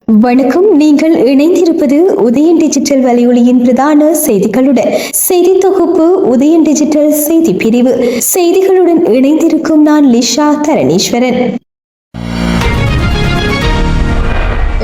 வணக்கம். நீங்கள் இணைந்திருப்பது உதயன் டிஜிட்டல் வலையொலியின் பிரதான செய்திகளுடன். செய்தி தொகுப்பு உதயன் டிஜிட்டல் செய்தி பிரிவு. செய்திகளுடன் இணைந்திருக்கும் நான் லிஷா தரணீஸ்வரன்.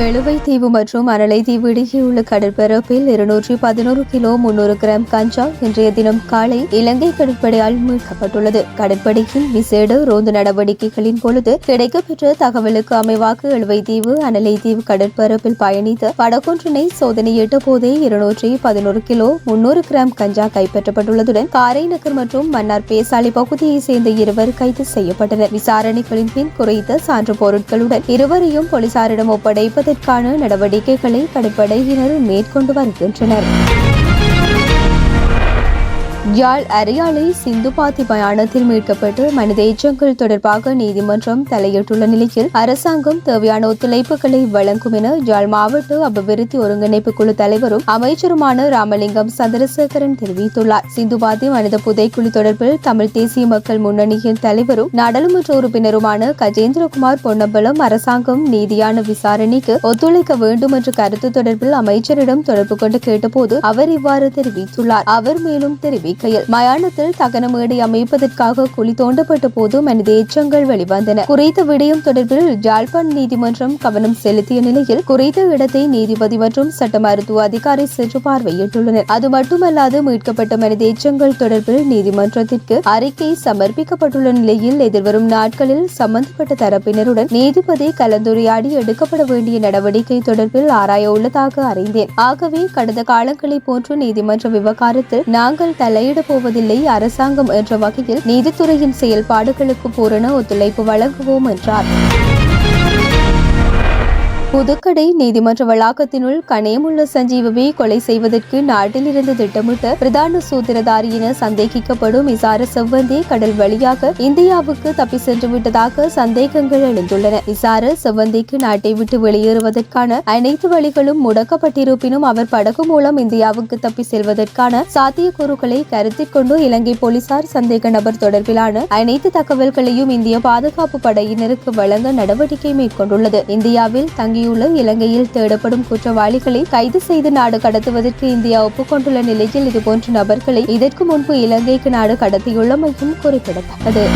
எழுவைத்தீவு மற்றும் அனலைத்தீவு இடையே உள்ள கடற்பரப்பில் 211 கிலோ 300 கிராம் கஞ்சா இன்றைய தினம் காலை இலங்கை கடற்படையால் மீட்கப்பட்டுள்ளது. கடற்படையின் விசேட ரோந்து நடவடிக்கைகளின் பொழுது கிடைக்கப்பெற்ற தகவலுக்கு அமைவாக எழுவைத்தீவு அனலைத்தீவு கடற்பரப்பில் பயணித்த படகொன்றினை சோதனையிட்ட போதே 211 கிலோ 300 கிராம் கஞ்சா கைப்பற்றப்பட்டுள்ளதுடன் காரைநகர் மற்றும் மன்னார் பேசாலை பகுதியைச் சேர்ந்த இருவர் கைது செய்யப்பட்டனர். விசாரணைகளின் பின் குறைத்த சான்று பொருட்களுடன் இருவரையும் போலீசாரிடம் ஒப்படைப்பதற்கான நடவடிக்கைகளை கடற்படையினர் மேற்கொண்டு வருகின்றனர். யாழ் அரியாலை சிந்துபாத்தி மயானத்தில் மீட்கப்பட்டு மனித எச்சங்கள் தொடர்பாக நீதிமன்றம் தலையிட்டுள்ள நிலையில் அரசாங்கம் தேவையான ஒத்துழைப்புகளை வழங்கும் என யாழ் மாவட்ட அபிவிருத்தி ஒருங்கிணைப்பு குழு தலைவரும் அமைச்சருமான ராமலிங்கம் சந்திரசேகரன் தெரிவித்துள்ளார். சிந்துபாத்தி மனித புதைக்குழி தொடர்பில் தமிழ் தேசிய மக்கள் முன்னணியின் தலைவரும் நாடாளுமன்ற உறுப்பினருமான கஜேந்திரகுமார் பொன்னம்பலம் அரசாங்கம் நீதியான விசாரணைக்கு ஒத்துழைக்க வேண்டும் என்ற கருத்து தொடர்பில் அமைச்சரிடம் தொடர்பு கொண்டு கேட்டபோது அவர் இவ்வாறு தெரிவித்துள்ளார். அவர் மேலும் மயானத்தில் தகன மேடை அமைப்பதற்காக குழி தோண்டப்பட்ட போது மனித எச்சங்கள் வெளிவந்தன. குறித்த விடயம் தொடர்பில் யாழ்ப்பாண நீதிமன்றம் கவனம் செலுத்திய நிலையில் குறித்த இடத்தை நீதிபதி மற்றும் சட்ட மருத்துவ அதிகாரி சென்று பார்வையிட்டுள்ளனர். அது மட்டுமல்லாது மீட்கப்பட்ட மனித எச்சங்கள் தொடர்பில் நீதிமன்றத்திற்கு அறிக்கை சமர்ப்பிக்கப்பட்டுள்ள நிலையில் எதிர்வரும் நாட்களில் சம்பந்தப்பட்ட தரப்பினருடன் நீதிபதி கலந்துரையாடி எடுக்கப்பட வேண்டிய நடவடிக்கை தொடர்பில் ஆராய உள்ளதாக அறிந்தேன். ஆகவே கடந்த காலங்களை போன்று நீதிமன்ற விவகாரத்தில் நாங்கள் தலையிட போவதில்லை. அரசாங்கம் என்ற வகையில் நீதித்துறையின் செயல்பாடுகளுக்கு பூரண ஒத்துழைப்பு வழங்குவோம் என்றார். புதுக்கடை நீதிமன்ற வளாகத்தினுள் கணேமுள்ள சஞ்சீவவை கொலை செய்வதற்கு நாட்டில் இருந்து திட்டமிட்ட பிரதான சூத்திரதாரி என சந்தேகிக்கப்படும் இசார செவ்வந்தி கடல் வழியாக இந்தியாவுக்கு தப்பி சென்று விட்டதாக சந்தேகங்கள் எழுந்துள்ளன. இசார செவ்வந்திக்கு நாட்டை விட்டு வெளியேறுவதற்கான அனைத்து வழிகளும் முடக்கப்பட்டிருப்பினும் அவர் படகு மூலம் இந்தியாவுக்கு தப்பி செல்வதற்கான சாத்தியக்கூறுகளை கருத்தில் கொண்டு இலங்கை போலீசார் சந்தேக நபர் தொடர்பிலான அனைத்து தகவல்களையும் இந்திய பாதுகாப்பு படையினருக்கு வழங்க நடவடிக்கை மேற்கொண்டுள்ளது. இந்தியாவில் தங்கி இலங்கையில் தேடப்படும் குற்றவாளிகளை கைது செய்து நாடு கடத்துவதற்கு இந்தியா ஒப்புக்கொண்டுள்ள நிலையில் இதுபோன்ற நபர்களை இதற்கு முன்பு இலங்கைக்கு நாடு கடத்தியுள்ளமையும் குறிப்பிடத்தக்கது.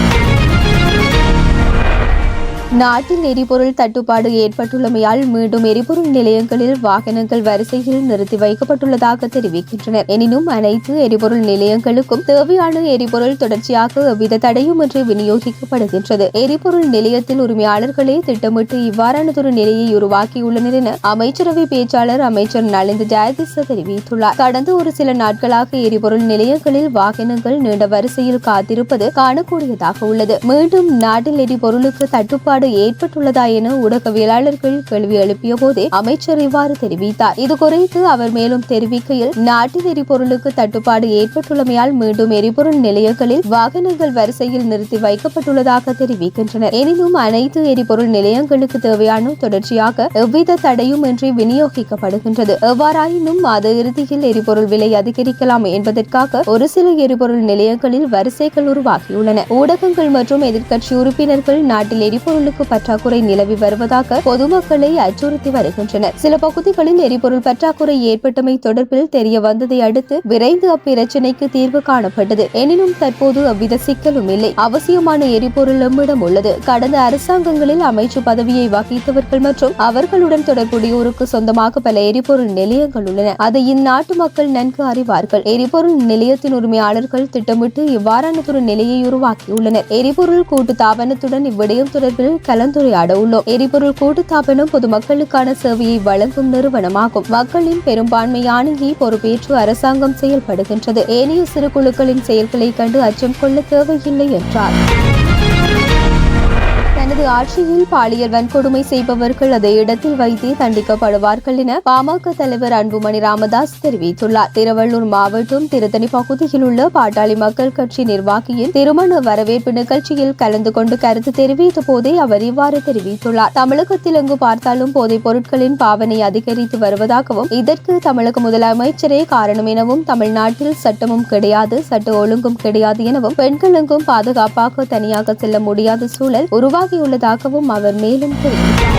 நாட்டில் எரிபொருள் தட்டுப்பாடு ஏற்பட்டுள்ளமையால் மீண்டும் எரிபொருள் நிலையங்களில் வாகனங்கள் வரிசையில் நிறுத்தி வைக்கப்பட்டுள்ளதாக தெரிவிக்கின்றனர். எனினும் அனைத்து எரிபொருள் நிலையங்களுக்கும் தேவையான எரிபொருள் தொடர்ச்சியாக எவ்வித தடையுமின்றி விநியோகிக்கப்படுகின்றது. எரிபொருள் நிலையத்தில் உரிமையாளர்களே திட்டமிட்டு இவ்வாறானதொரு நிலையை உருவாக்கியுள்ளனர் என அமைச்சரவை பேச்சாளர் அமைச்சர் நலிந்த ஜெயதிச தெரிவித்துள்ளார். கடந்த ஒரு சில நாட்களாக எரிபொருள் நிலையங்களில் வாகனங்கள் நீண்ட வரிசையில் காத்திருப்பது காணக்கூடியதாக உள்ளது. மீண்டும் நாட்டில் எரிபொருளுக்கு தட்டுப்பாடு ஏற்பட்டுள்ளதா என ஊடகவியலாளர்கள் கேள்வி எழுப்பிய போதே அமைச்சர் இவ்வாறு தெரிவித்தார். இது குறித்து அவர் மேலும் தெரிவிக்கையில் நாட்டில் எரிபொருளுக்கு தட்டுப்பாடு ஏற்பட்டுள்ளமையால் மீண்டும் எரிபொருள் நிலையங்களில் வாகனங்கள் வரிசையில் நிறுத்தி வைக்கப்பட்டுள்ளதாக தெரிவிக்கின்றனர். எனினும் அனைத்து எரிபொருள் நிலையங்களுக்கு தேவையான தொடர்ச்சியாக எவ்வித தடையும் இன்றி விநியோகிக்கப்படுகின்றது. எவ்வாறாயினும் மாத இறுதியில் எரிபொருள் விலை அதிகரிக்கலாம் என்பதற்காக ஒரு சில எரிபொருள் நிலையங்களில் வரிசைகள் உருவாகியுள்ளன. ஊடகங்கள் மற்றும் எதிர்க்கட்சி உறுப்பினர்கள் நாட்டில் எரிபொருள் பற்றாக்குறை நிலவி வருவதாக பொதுமக்களை அச்சுறுத்தி வருகின்றனர். சில பகுதிகளில் எரிபொருள் பற்றாக்குறை ஏற்பட்டமை தொடர்பில் தெரிய வந்ததை அடுத்து விரைந்து அப்பிரச்சினைக்கு தீர்வு காணப்பட்டது. எனினும் தற்போது அவ்வித சிக்கலும் இல்லை. அவசியமான எரிபொருள் நம்மிடம் உள்ளது. கடந்த அரசாங்கங்களில் அமைச்சு பதவியை வகித்தவர்கள் மற்றும் அவர்களுடன் தொடர்புடையோருக்கு சொந்தமாக பல எரிபொருள் நிலையங்கள் உள்ளன. அதை இந்நாட்டு மக்கள் நன்கு அறிவார்கள். எரிபொருள் நிலையத்தின் உரிமையாளர்கள் திட்டமிட்டு இவ்வாறானதொரு நிலையை உருவாக்கியுள்ளனர். எரிபொருள் கூட்டு தாபனத்துடன் இவ்விடயம் தொடர்பில் கலந்துரையாட உள்ளோம். எரிபொருள் கூட்டுத்தாபனம் பொதுமக்களுக்கான சேவையை வழங்கும் நிறுவனமாகும். மக்களின் பெரும்பான்மையானதை பொறுப்பேற்று அரசாங்கம் செயல்படுகின்றது. ஏனைய சிறு குழுக்களின் செயல்களை கண்டு அச்சம் கொள்ள தேவையில்லை என்றார். தனது ஆட்சியில் பாலியல் வன்கொடுமை செய்பவர்கள் அதே இடத்தில் வைத்தே தண்டிக்கப்படுவார்கள் என பாமக தலைவர் அன்புமணி ராமதாஸ் தெரிவித்துள்ளார். திருவள்ளூர் மாவட்டம் திருத்தணி பகுதியில் உள்ள பாட்டாளி மக்கள் கட்சி நிர்வாகியின் திருமண வரவேற்பு நிகழ்ச்சியில் கலந்து கொண்டு கருத்து தெரிவித்த போதே அவர் இவ்வாறு தெரிவித்துள்ளார். தமிழகத்தில் எங்கு பார்த்தாலும் போதைப் பொருட்களின் பாவனை அதிகரித்து வருவதாகவும் இதற்கு தமிழக முதலமைச்சரே காரணம் எனவும் தமிழ்நாட்டில் சட்டமும் கிடையாது, சட்ட ஒழுங்கும் கிடையாது எனவும் பெண்கள் எங்கும் பாதுகாப்பாக தனியாக செல்ல முடியாத சூழல் உருவாகியுள்ளதாகவும் அவர் மேலும் தெரிவித்தார்.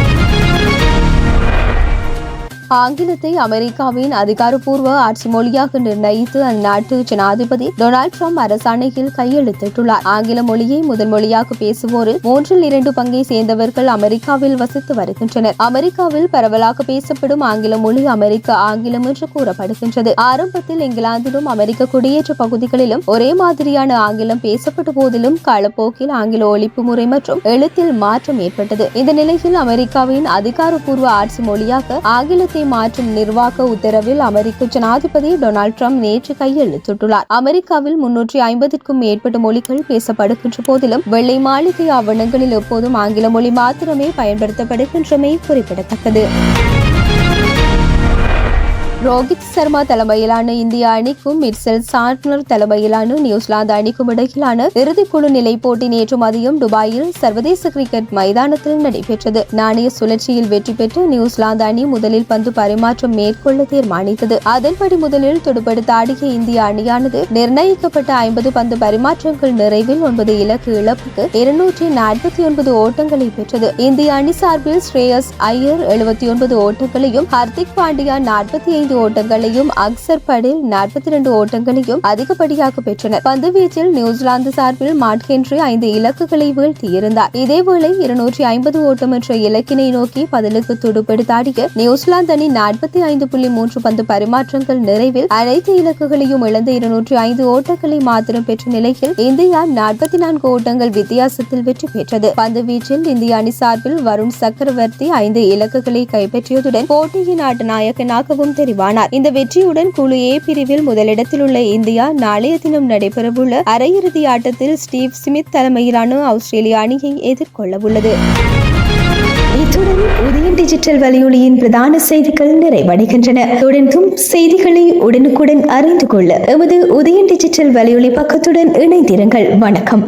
ஆங்கிலத்தை அமெரிக்காவின் அதிகாரப்பூர்வ ஆட்சி மொழியாக நிர்ணயித்து அந்நாட்டு ஜனாதிபதி டொனால்ட் ட்ரம்ப் அரசாணையில் கையெழுத்திட்டுள்ளார். ஆங்கில மொழியை முதல் மொழியாக பேசுவோரில் 2/3 பங்கை சேர்ந்தவர்கள் அமெரிக்காவில் வசித்து வருகின்றனர். அமெரிக்காவில் பரவலாக பேசப்படும் ஆங்கில மொழி அமெரிக்க ஆங்கிலம் என்று கூறப்படுகின்றது. ஆரம்பத்தில் இங்கிலாந்திலும் அமெரிக்க குடியேற்ற பகுதிகளிலும் ஒரே மாதிரியான ஆங்கிலம் பேசப்பட்ட போதிலும் காலப்போக்கில் ஆங்கில ஒலிப்பு முறை மற்றும் எழுத்தில் மாற்றம் ஏற்பட்டது. இந்த நிலையில் அமெரிக்காவின் அதிகாரப்பூர்வ ஆட்சி மொழியாக ஆங்கிலத்தை மாற்றும் நிர்வாக உத்தரவில் அமெரிக்க ஜனாதிபதி டொனால்ட் ட்ரம்ப் நேற்று கையெழுத்திட்டுள்ளார். அமெரிக்காவில் 350க்கும் மேற்பட்ட மொழிகள் பேசப்படுகின்ற போதிலும் வெள்ளை மாளிகை ஆவணங்களில் எப்போதும் ஆங்கில மொழி மாத்திரமே பயன்படுத்தப்படுகின்றமை குறிப்பிடத்தக்கது. ரோஹித் சர்மா தலைமையிலான இந்திய அணிக்கும் மிட்செல் சாண்ட்னர் தலைமையிலான நியூசிலாந்து அணிக்கும் இடையிலான இறுதிக்குழு நிலை போட்டி நேற்று மதியம் துபாயில் சர்வதேச கிரிக்கெட் மைதானத்தில் நடைபெற்றது. நாணய சுழற்சியில் வெற்றி பெற்ற நியூசிலாந்து அணி முதலில் பந்து பரிமாற்றம் மேற்கொள்ள தீர்மானித்தது. அதன்படி முதலில் துடுப்படுத்த ஆடிய இந்திய அணியானது நிர்ணயிக்கப்பட்ட 50 பந்து பரிமாற்றங்கள் நிறைவில் 9 இலக்கு இழப்புக்கு 249 ஓட்டங்களை பெற்றது. இந்திய அணி சார்பில் ஸ்ரேயஸ் ஐயர் 79 ஓட்டங்களையும், ஹர்திக் பாண்டியா 45 ஓட்டங்களையும், அக்சர் படேல் 42 ஓட்டங்களையும் அதிகப்படியாக பெற்றனர். பந்து வீச்சில் நியூசிலாந்து சார்பில் மார்க் ஹென்றி 5 இலக்குகளை வீழ்த்தியிருந்தார். இதேவேளை 250 ஓட்டம் என்ற இலக்கினை நோக்கி பதிலுக்கு துடுப்பெடுத்தாடிய நியூசிலாந்து அணி 45.3 பந்து பரிமாற்றங்கள் நிறைவில் அனைத்து இலக்குகளையும் இழந்து 205 ஓட்டங்களை மாத்திரம் பெற்ற நிலையில் இந்தியா 44 ஓட்டங்கள் வித்தியாசத்தில் வெற்றி பெற்றது. பந்து வீச்சில் இந்திய அணி சார்பில் வருண் சக்கரவர்த்தி 5 இலக்குகளை கைப்பற்றியதுடன் போட்டியின் ஆட்ட நாயகனாகவும் தெரிவார். இந்த வெற்றியுடன் குழு ஏ பிரிவில் முதலிடத்தில் உள்ள இந்தியா நாளைய தினம் நடைபெறவுள்ள அரையிறுதி ஆட்டத்தில் ஸ்டீவ் ஸ்மித் தலைமையிலான ஆஸ்திரேலிய அணியை எதிர்கொள்ள உள்ளது. இத்துடன் உதயன் டிஜிட்டல் வலையொலியின் பிரதான செய்திகள் நிறைவடைகின்றன. தொடர்ந்தும் செய்திகளை உடனுக்குடன் அறிந்து கொள்ள எமது உதயன் டிஜிட்டல் வலையொலி பக்கத்துடன் இணைந்திருங்கள். வணக்கம்.